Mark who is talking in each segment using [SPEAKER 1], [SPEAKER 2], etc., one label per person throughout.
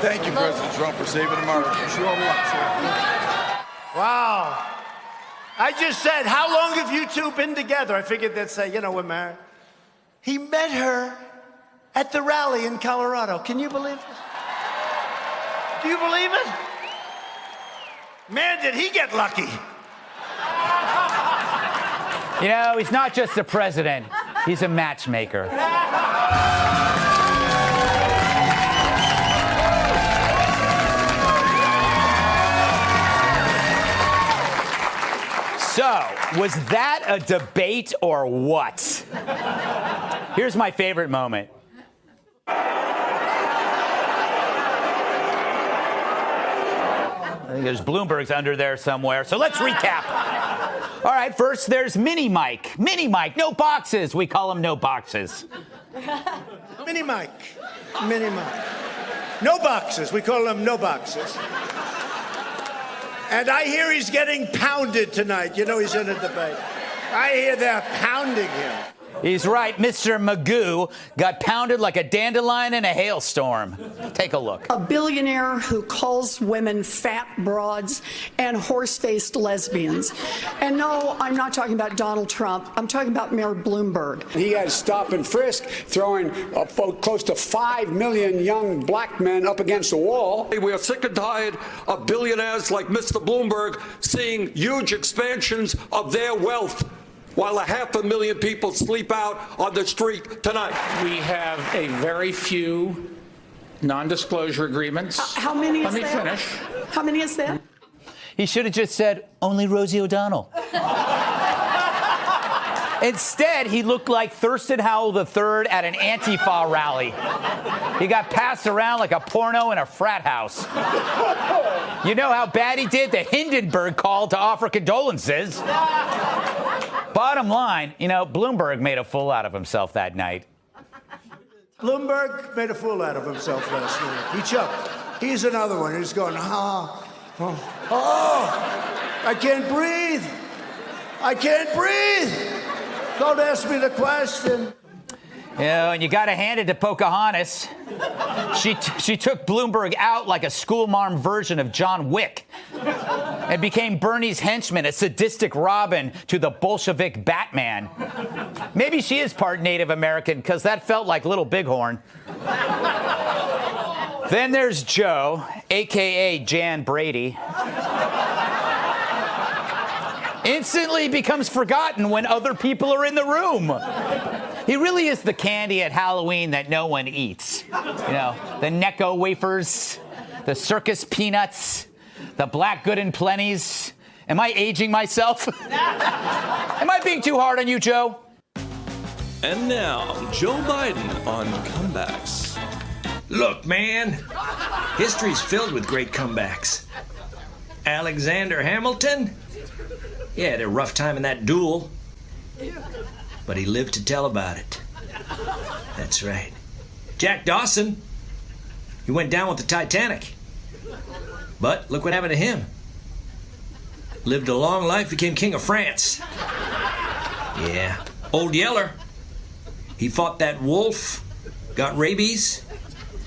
[SPEAKER 1] Thank you, President Trump, for saving America.
[SPEAKER 2] Wow. I just said, how long have you two been together? I figured they'd say, you know, we're married. He met her at the rally in Colorado. Can you believe it? Do you believe it? Man, did he get lucky.
[SPEAKER 3] You know, he's not just a president, he's a matchmaker. So, was that a debate or what? Here's my favorite moment. I think there's Bloomberg's under there somewhere, so let's recap. All right, first there's Mini Mike. Mini Mike, no boxes. We call him no boxes.
[SPEAKER 2] Mini Mike. Mini Mike. No boxes. We call him no boxes. And I hear he's getting pounded tonight. You know he's in a debate. I hear they're pounding him.
[SPEAKER 3] He's right. Mr. Magoo got pounded like a dandelion in a hailstorm. Take a look.
[SPEAKER 4] A billionaire who calls women fat broads and horse-faced lesbians. And no, I'm not talking about Donald Trump. I'm talking about Mayor Bloomberg.
[SPEAKER 5] He had stop and frisk, throwing close to 5 million young black men up against the wall.
[SPEAKER 6] We are sick and tired of billionaires like Mr. Bloomberg seeing huge expansions of their wealth, while 500,000 people sleep out on the street tonight.
[SPEAKER 7] We have a very few non-disclosure agreements.
[SPEAKER 4] How many is
[SPEAKER 7] Let me
[SPEAKER 4] there?
[SPEAKER 7] finish.
[SPEAKER 4] How many is there?
[SPEAKER 3] He should have just said, only Rosie O'Donnell. Instead, he looked like Thurston Howell III at an Antifa rally. He got passed around like a porno in a frat house. You know how bad he did? The Hindenburg call to offer condolences. Bottom line, you know, Bloomberg made a fool out of himself that night.
[SPEAKER 2] Bloomberg made a fool out of himself last night. He choked. He's another one. He's going, I can't breathe. I can't breathe. Don't ask me the question.
[SPEAKER 3] You know, and you got to hand it to Pocahontas. She took Bloomberg out like a schoolmarm version of John Wick and became Bernie's henchman, a sadistic Robin to the Bolshevik Batman. Maybe she is part Native American, because that felt like Little Bighorn. Then there's Joe, a.k.a. Jan Brady. Instantly becomes forgotten when other people are in the room. He really is the candy at Halloween that no one eats. You know, the Necco wafers, the circus peanuts, the black good and plenties. Am I aging myself? Am I being too hard on you, Joe?
[SPEAKER 8] And now, Joe Biden on comebacks.
[SPEAKER 9] Look, man, history's filled with great comebacks. Alexander Hamilton, he had a rough time in that duel, but he lived to tell about it. That's right. Jack Dawson, he went down with the Titanic, but look what happened to him. Lived a long life, became king of France. Yeah. Old Yeller, he fought that wolf, got rabies.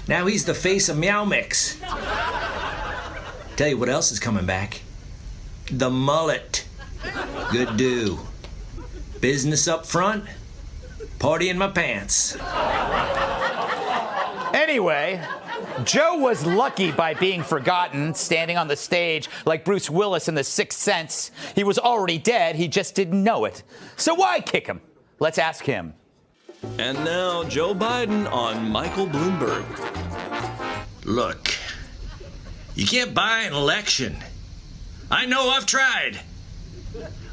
[SPEAKER 9] Now he's the face of Meow Mix. Tell you what else is coming back. The mullet. Good do. Business up front, party in my pants.
[SPEAKER 3] Anyway, Joe was lucky by being forgotten, standing on the stage like Bruce Willis in The Sixth Sense. He was already dead, he just didn't know it. So why kick him? Let's ask him.
[SPEAKER 8] And now, Joe Biden on Michael Bloomberg.
[SPEAKER 9] Look, you can't buy an election. I know, I've tried.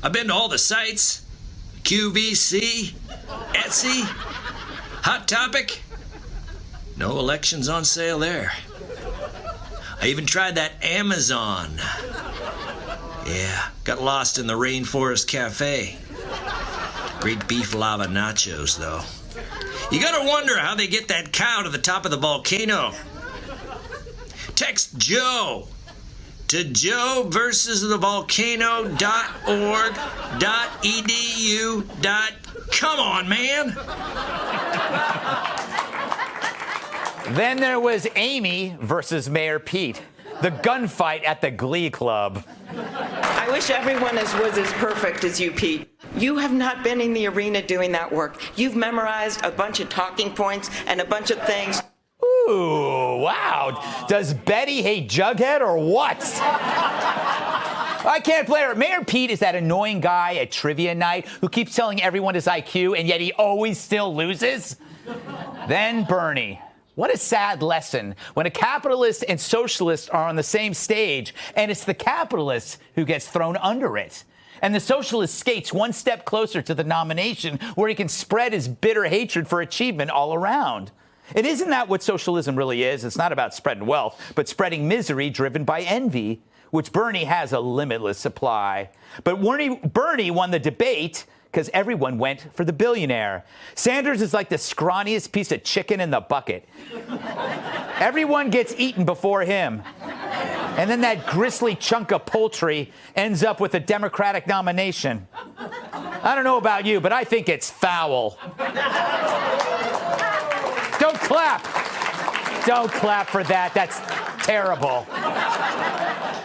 [SPEAKER 9] I've been to all the sites. QVC, Etsy, Hot Topic. No elections on sale there. I even tried that Amazon. Yeah, got lost in the Rainforest Cafe. Great beef lava nachos, though. You gotta wonder how they get that cow to the top of the volcano. Text Joe to joeversusthevolcano.org.edu. Come on, man.
[SPEAKER 3] Then there was Amy versus Mayor Pete. The gunfight at the Glee Club.
[SPEAKER 10] I wish everyone was as perfect as you, Pete. You have not been in the arena doing that work. You've memorized a bunch of talking points and a bunch of things.
[SPEAKER 3] Ooh, wow. Does Betty hate Jughead or what? I can't play her. Mayor Pete is that annoying guy at trivia night who keeps telling everyone his IQ and yet he always still loses. Then Bernie. What a sad lesson when a capitalist and socialist are on the same stage, and it's the capitalist who gets thrown under it. And the socialist skates one step closer to the nomination where he can spread his bitter hatred for achievement all around. And isn't that what socialism really is? It's not about spreading wealth, but spreading misery driven by envy, which Bernie has a limitless supply. But Bernie won the debate because everyone went for the billionaire. Sanders is like the scrawniest piece of chicken in the bucket. Everyone gets eaten before him. And then that gristly chunk of poultry ends up with a Democratic nomination. I don't know about you, but I think it's foul. Don't clap. Don't clap for that. That's terrible.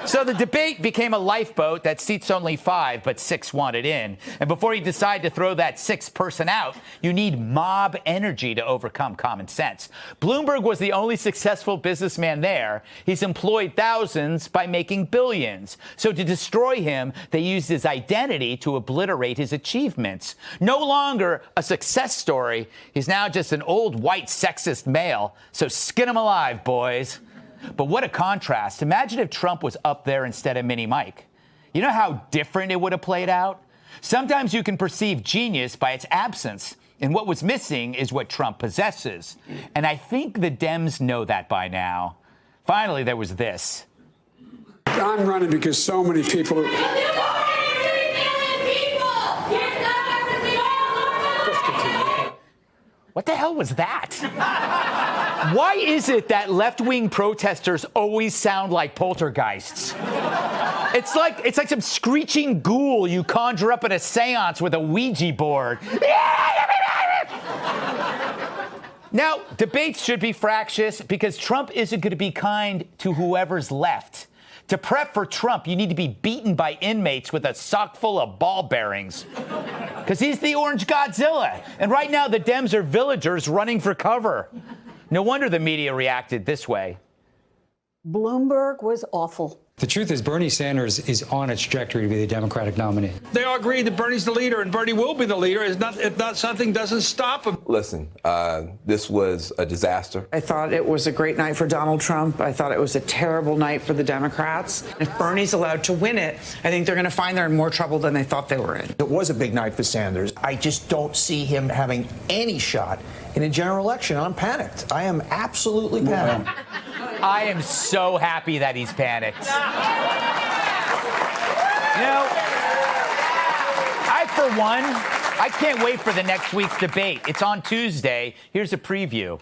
[SPEAKER 3] So the debate became a lifeboat that seats only 5, but 6 wanted in. And before you decide to throw that 6th person out, you need mob energy to overcome common sense. Bloomberg was the only successful businessman there. He's employed thousands by making billions. So to destroy him, they used his identity to obliterate his achievements. No longer a success story. He's now just an old white sexist male. So skin him alive, boys. But what a contrast. Imagine if Trump was up there instead of Mini Mike. You know how different it would have played out? Sometimes you can perceive genius by its absence, and what was missing is what Trump possesses. And I think the Dems know that by now. Finally, there was this.
[SPEAKER 5] I'm running because so many people...
[SPEAKER 3] What the hell was that? Why is it that left-wing protesters always sound like poltergeists? It's like some screeching ghoul you conjure up at a seance with a Ouija board. Now, debates should be fractious because Trump isn't going to be kind to whoever's left. To prep for Trump, you need to be beaten by inmates with a sock full of ball bearings. Because he's the Orange Godzilla. And right now, the Dems are villagers running for cover. No wonder the media reacted this way.
[SPEAKER 4] Bloomberg was awful.
[SPEAKER 11] The truth is Bernie Sanders is on a trajectory to be the Democratic nominee.
[SPEAKER 7] They all agree that Bernie's the leader, and Bernie will be the leader if not something doesn't stop him.
[SPEAKER 12] Listen, this was a disaster.
[SPEAKER 10] I thought it was a great night for Donald Trump. I thought it was a terrible night for the Democrats. If Bernie's allowed to win it, I think they're going to find they're in more trouble than they thought they were in.
[SPEAKER 13] It was a big night for Sanders. I just don't see him having any shot in a general election. I'm panicked. I am absolutely panicked.
[SPEAKER 3] I am so happy that he's panicked. You know, I, for one, I can't wait for the next week's debate. It's on Tuesday. Here's a preview.